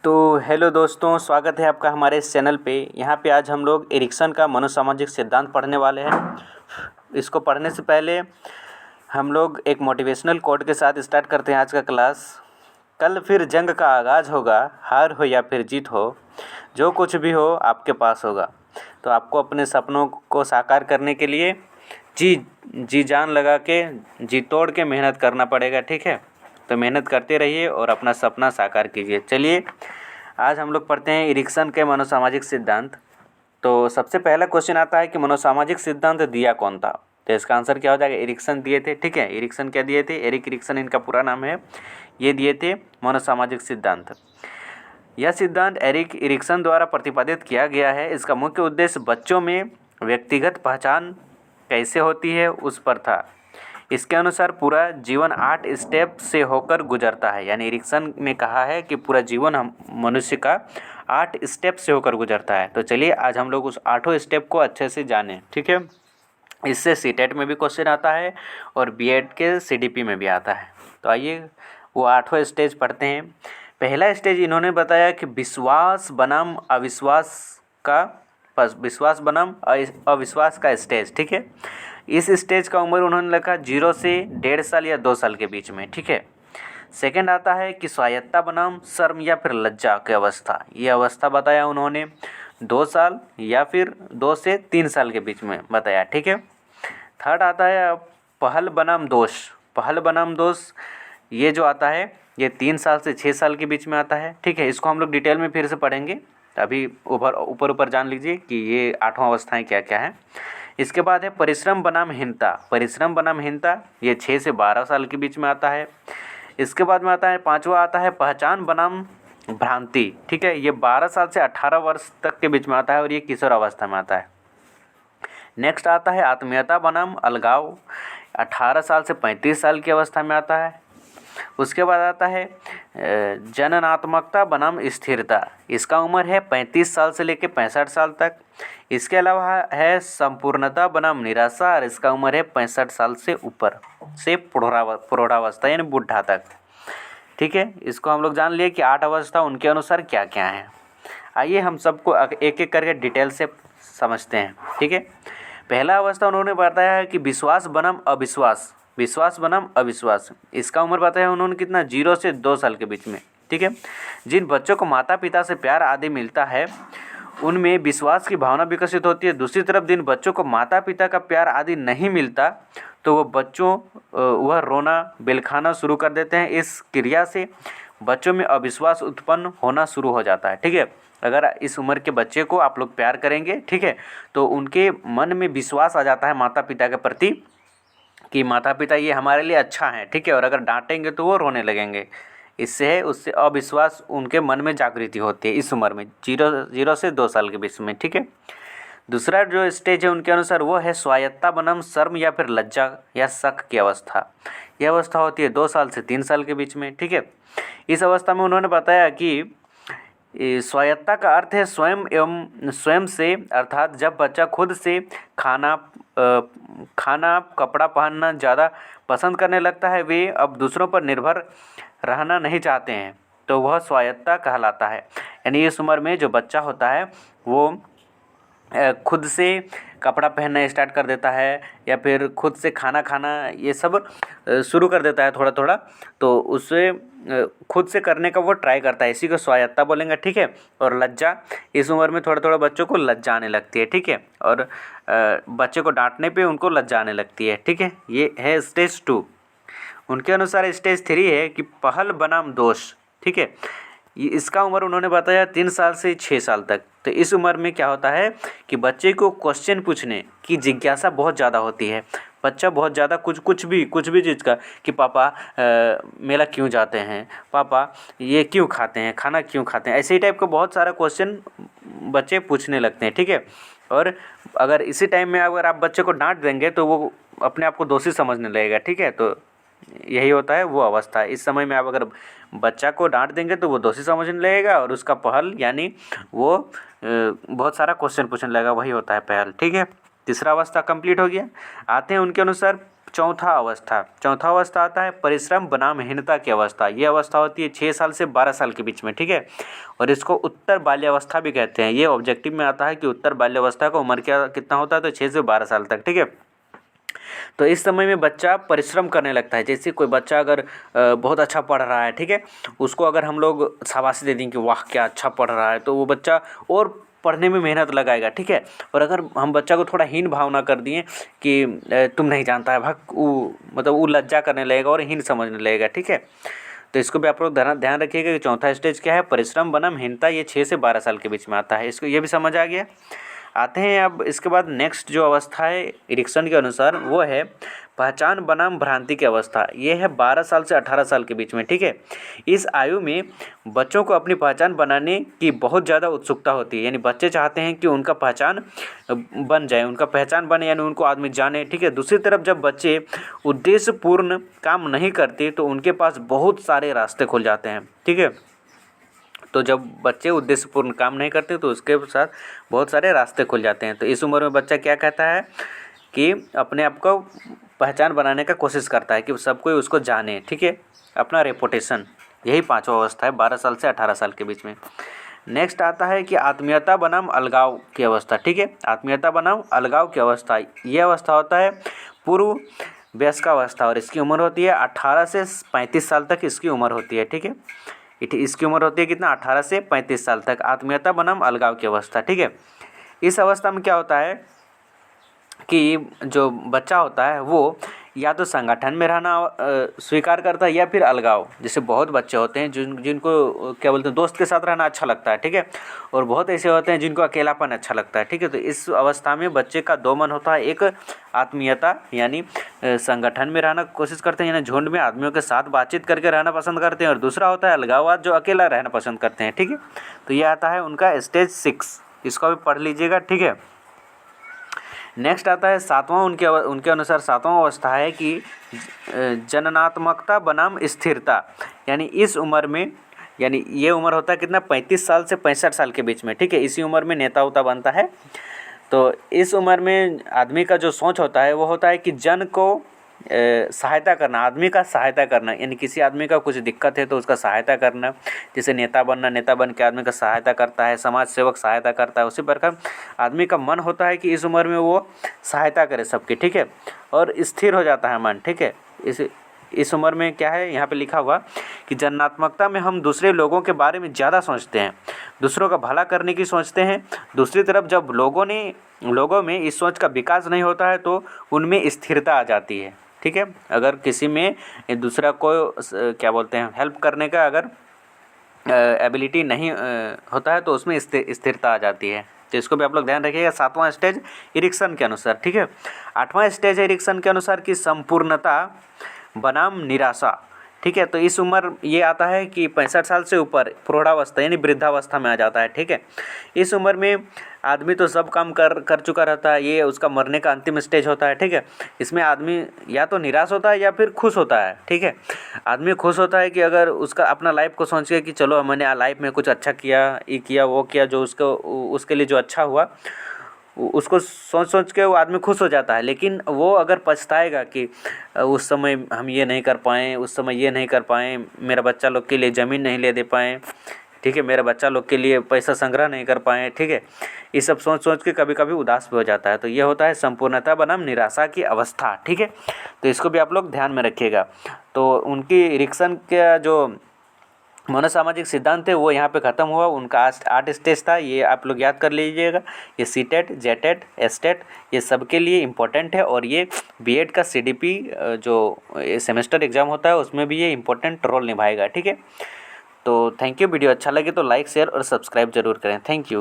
तो हेलो दोस्तों, स्वागत है आपका हमारे इस चैनल पे। यहाँ पे आज हम लोग एरिक्सन का मनोसामाजिक सिद्धांत पढ़ने वाले हैं। इसको पढ़ने से पहले हम लोग एक मोटिवेशनल कोट के साथ स्टार्ट करते हैं आज का क्लास। कल फिर जंग का आगाज़ होगा, हार हो या फिर जीत हो, जो कुछ भी हो आपके पास होगा। तो आपको अपने सपनों को साकार करने के लिए जी जान लगा के, जी तोड़ के मेहनत करना पड़ेगा, ठीक है। तो मेहनत करते रहिए और अपना सपना साकार कीजिए। चलिए आज हम लोग पढ़ते हैं एरिक्सन के मनोसामाजिक सिद्धांत। तो सबसे पहला क्वेश्चन आता है कि मनोसामाजिक सिद्धांत दिया कौन था। तो इसका आंसर क्या हो जाएगा, एरिक्सन दिए थे, ठीक है। एरिक्सन क्या दिए थे, एरिक एरिक्सन इनका पूरा नाम है। ये दिए थे मनोसामाजिक सिद्धांत। यह सिद्धांत एरिक एरिक्सन द्वारा प्रतिपादित किया गया है। इसका मुख्य उद्देश्य बच्चों में व्यक्तिगत पहचान कैसे होती है उस पर था। इसके अनुसार पूरा जीवन 8 स्टेप से होकर गुजरता है। यानी एरिक्सन ने कहा है कि पूरा जीवन हम मनुष्य का 8 स्टेप से होकर गुजरता है। तो चलिए आज हम लोग उस 8 स्टेप को अच्छे से जानें, ठीक है। इससे सीटेट में भी क्वेश्चन आता है और बीएड के सीडीपी में भी आता है। तो आइए वो 8 स्टेज पढ़ते हैं। पहला स्टेज इन्होंने बताया कि विश्वास बनाम अविश्वास का स्टेज, ठीक है। इस स्टेज का उम्र उन्होंने लिखा 0 से 1.5 साल या 2 साल के बीच में, ठीक है। सेकंड आता है कि स्वायत्ता बनाम शर्म या फिर लज्जा की अवस्था। ये अवस्था बताया उन्होंने 2 साल या फिर 2 से 3 साल के बीच में बताया, ठीक है। थर्ड आता है पहल बनाम दोष। पहल बनाम दोष ये जो आता है ये 3 साल से 6 साल के बीच में आता है, ठीक है। इसको हम लोग डिटेल में फिर से पढ़ेंगे। अभी ऊपर जान लीजिए कि ये 8 अवस्थाएं क्या क्या हैं। इसके बाद है परिश्रम बनाम हीनता। परिश्रम बनाम हीनता ये 6 से 12 साल के बीच में आता है। इसके बाद में आता है 5वां आता है पहचान बनाम भ्रांति, ठीक है। ये 12 साल से 18 वर्ष तक के बीच में आता है और ये किशोर अवस्था में आता है। नेक्स्ट आता है आत्मीयता बनाम अलगाव। 18 साल से 35 साल की अवस्था में आता है। उसके बाद आता है जननात्मकता बनाम स्थिरता। इसका उम्र है 35 साल से लेकर 65 साल तक। इसके अलावा है संपूर्णता बनाम निराशा और इसका उम्र है 65 साल से ऊपर से प्रौढ़ावस्था यानी बुढ़ा तक, ठीक है। इसको हम लोग जान लिए कि 8 अवस्था उनके अनुसार क्या क्या है। आइए हम सबको एक एक करके डिटेल से समझते हैं, ठीक है। पहला अवस्था उन्होंने बताया है कि विश्वास बनाम अविश्वास। विश्वास बनाम अविश्वास, इसका उम्र बताया उन्होंने कितना, 0 से 2 साल के बीच में, ठीक है। जिन बच्चों को माता पिता से प्यार आदि मिलता है उनमें विश्वास की भावना विकसित होती है। दूसरी तरफ जिन बच्चों को माता पिता का प्यार आदि नहीं मिलता तो वह रोना बिलखाना शुरू कर देते हैं। इस क्रिया से बच्चों में अविश्वास उत्पन्न होना शुरू हो जाता है, ठीक है। अगर इस उम्र के बच्चे को आप लोग प्यार करेंगे, ठीक है, तो उनके मन में विश्वास आ जाता है माता पिता के प्रति कि माता पिता ये हमारे लिए अच्छा है, ठीक है। और अगर डांटेंगे तो वो रोने लगेंगे। उससे अविश्वास उनके मन में जागृति होती है इस उम्र में, 0 से 2 साल के बीच में, ठीक है। दूसरा जो स्टेज है उनके अनुसार वो है स्वायत्ता बनाम शर्म या फिर लज्जा या शक की अवस्था। यह अवस्था होती है 2 साल से 3 साल के बीच में, ठीक है। इस अवस्था में उन्होंने बताया कि स्वायत्ता का अर्थ है स्वयं से, अर्थात जब बच्चा खुद से खाना कपड़ा पहनना ज़्यादा पसंद करने लगता है, वे अब दूसरों पर निर्भर रहना नहीं चाहते हैं, तो वह स्वायत्ता कहलाता है। यानी इस उम्र में जो बच्चा होता है वो खुद से कपड़ा पहनना स्टार्ट कर देता है या फिर खुद से खाना खाना ये सब शुरू कर देता है थोड़ा थोड़ा, तो उससे खुद से करने का वो ट्राई करता है। इसी को स्वायत्ता बोलेंगे, ठीक है। और लज्जा, इस उम्र में थोड़ा थोड़ा बच्चों को लज्जा आने लगती है, ठीक है। और बच्चे को डांटने पे उनको लज्जा आने लगती है, ठीक है। ये है स्टेज 2। उनके अनुसार स्टेज 3 है कि पहल बनाम दोष, ठीक है। इसका उम्र उन्होंने बताया 3 साल से 6 साल तक। तो इस उम्र में क्या होता है कि बच्चे को क्वेश्चन पूछने की जिज्ञासा बहुत ज़्यादा होती है। बच्चा बहुत ज़्यादा कुछ भी चीज़ का कि पापा मेला क्यों जाते हैं, पापा ये क्यों खाते हैं, खाना क्यों खाते हैं, ऐसे ही टाइप का बहुत सारा क्वेश्चन बच्चे पूछने लगते हैं, ठीक है। और अगर इसी टाइम में अगर आप बच्चे को डांट देंगे तो वो अपने आप को दोषी समझने लगेगा, ठीक है। तो यही होता है वो अवस्था। इस समय में आप अगर बच्चा को डांट देंगे तो वो दोषी समझने लगेगा और उसका पहल यानी वो बहुत सारा क्वेश्चन पूछने लगेगा, वही होता है पहल, ठीक है। तीसरा अवस्था कंप्लीट हो गया। आते हैं उनके अनुसार चौथा अवस्था आता है परिश्रम बनाम हीनता की अवस्था। ये अवस्था होती है 6 साल से 12 साल के बीच में, ठीक है। और इसको उत्तर बाल्यावस्था भी कहते हैं। ये ऑब्जेक्टिव में आता है कि उत्तर बाल्यावस्था का उम्र क्या कितना होता है, तो 6 से 12 साल तक, ठीक है। तो इस समय में बच्चा परिश्रम करने लगता है। जैसे कोई बच्चा अगर बहुत अच्छा पढ़ रहा है, ठीक है, उसको अगर हम लोग शाबाशी दे दें कि वाह क्या अच्छा पढ़ रहा है, तो वो बच्चा और पढ़ने में मेहनत लगाएगा, ठीक है। और अगर हम बच्चा को थोड़ा हीन भावना कर दिए कि तुम नहीं जानता है, भाग, वो मतलब वो लज्जा करने लगेगा और हीन समझने लगेगा, ठीक है। तो इसको भी आप लोग ध्यान रखिएगा कि चौथा स्टेज क्या है, परिश्रम बनाम हीनता। ये 6 से 12 साल के बीच में आता है। इसको ये भी समझ आ गया। आते हैं अब इसके बाद नेक्स्ट जो अवस्था है एरिक्सन के अनुसार, वो है पहचान बनाम भ्रांति की अवस्था। ये है 12 साल से 18 साल के बीच में, ठीक है। इस आयु में बच्चों को अपनी पहचान बनाने की बहुत ज़्यादा उत्सुकता होती है। यानी बच्चे चाहते हैं कि उनका पहचान बन जाए, उनका पहचान बने, यानी उनको आदमी जाने, ठीक है। दूसरी तरफ जब बच्चे उद्देश्यपूर्ण काम नहीं करते तो उनके पास बहुत सारे रास्ते खुल जाते हैं, ठीक है। तो जब बच्चे उद्देश्यपूर्ण काम नहीं करते तो उसके साथ बहुत सारे रास्ते खुल जाते हैं। तो इस उम्र में बच्चा क्या कहता है कि अपने आप को पहचान बनाने का कोशिश करता है कि सब कोई उसको जाने, ठीक है, अपना रेपुटेशन। यही पांचवा अवस्था है 12 साल से 18 साल के बीच में। नेक्स्ट आता है कि आत्मीयता बनाम अलगाव की अवस्था, ठीक है। आत्मीयता बनाम अलगाव की अवस्था, ये अवस्था होता है पूर्व वयस्कावस्था और इसकी उम्र होती है 18 से 35 साल तक इसकी उम्र होती है, ठीक है। इसकी उम्र होती है कितना, 18 से 35 साल तक, आत्मीयता बनाम अलगाव की अवस्था, ठीक है। इस अवस्था में क्या होता है कि जो बच्चा होता है वो या तो संगठन में रहना स्वीकार करता है या फिर अलगाव। जैसे बहुत बच्चे होते हैं जिनको क्या बोलते हैं, दोस्त के साथ रहना अच्छा लगता है, ठीक है। और बहुत ऐसे होते हैं जिनको अकेलापन अच्छा लगता है, ठीक है। तो इस अवस्था में बच्चे का दो मन होता है, एक आत्मीयता यानी संगठन में रहना कोशिश करते हैं, यानी झुंड में आदमियों के साथ बातचीत करके रहना पसंद करते हैं, और दूसरा होता है अलगाववाद, जो अकेला रहना पसंद करते हैं, ठीक है। तो ये आता है उनका स्टेज 6, इसको भी पढ़ लीजिएगा, ठीक है। नेक्स्ट आता है सातवां, उनके अनुसार सातवां अवस्था है कि जननात्मकता बनाम स्थिरता। यानी इस उम्र में, यानी ये उम्र होता है कितना, 35 साल से 65 साल के बीच में, ठीक है। इसी उम्र में नेता उता बनता है। तो इस उम्र में आदमी का जो सोच होता है वो होता है कि जन को सहायता करना, आदमी का सहायता करना, यानी किसी आदमी का कुछ दिक्कत है तो उसका सहायता करना। जैसे नेता बनना, नेता बन के आदमी का सहायता करता है, समाज सेवक सहायता करता है। उसी प्रकार आदमी का मन होता है कि इस उम्र में वो सहायता करे सबकी, ठीक है। और स्थिर हो जाता है मन, ठीक है। इस उम्र में क्या है, यहाँ पे लिखा हुआ कि जननात्मकता में हम दूसरे लोगों के बारे में ज़्यादा सोचते हैं, दूसरों का भला करने की सोचते हैं। दूसरी तरफ जब लोगों में इस सोच का विकास नहीं होता है तो उनमें स्थिरता आ जाती है, ठीक है। अगर किसी में दूसरा को क्या बोलते हैं हेल्प करने का अगर एबिलिटी नहीं होता है तो उसमें स्थिरता आ जाती है। तो इसको भी आप लोग ध्यान रखिएगा। सातवां स्टेज एरिक्सन के अनुसार, ठीक है। आठवां स्टेज है एरिक्सन के अनुसार कि संपूर्णता बनाम निराशा, ठीक है। तो इस उम्र ये आता है कि 65 साल से ऊपर प्रौढ़ावस्था यानी वृद्धावस्था में आ जाता है, ठीक है। इस उम्र में आदमी तो सब काम कर चुका रहता है, ये उसका मरने का अंतिम स्टेज होता है, ठीक है। इसमें आदमी या तो निराश होता है या फिर खुश होता है, ठीक है। आदमी खुश होता है कि अगर उसका अपना लाइफ को सोच के कि चलो मैंने लाइफ में कुछ अच्छा किया, ये किया वो किया, जो उसके लिए जो अच्छा हुआ उसको सोच के वो आदमी खुश हो जाता है। लेकिन वो अगर पछताएगा कि उस समय हम ये नहीं कर पाएँ, उस समय ये नहीं कर पाएँ, मेरा बच्चा लोग के लिए ज़मीन नहीं ले दे पाएँ, ठीक है, मेरा बच्चा लोग के लिए पैसा संग्रह नहीं कर पाएँ, ठीक है, ये सब सोच के कभी कभी उदास भी हो जाता है। तो ये होता है संपूर्णता बनाम निराशा की अवस्था, ठीक है। तो इसको भी आप लोग ध्यान में रखिएगा। तो उनकी एरिक्सन का जो मनोसामाजिक सिद्धांत है वो यहाँ पे ख़त्म हुआ। उनका 8 स्टेज था, ये आप लोग याद कर लीजिएगा। ये सीटेट, जेटेट, एस्टेट, ये सब के लिए इम्पोर्टेंट है। और ये बीएड का सीडीपी जो सेमेस्टर एग्ज़ाम होता है उसमें भी ये इम्पोर्टेंट रोल निभाएगा, ठीक है। तो थैंक यू। वीडियो अच्छा लगे तो लाइक, शेयर और सब्सक्राइब जरूर करें। Thank you.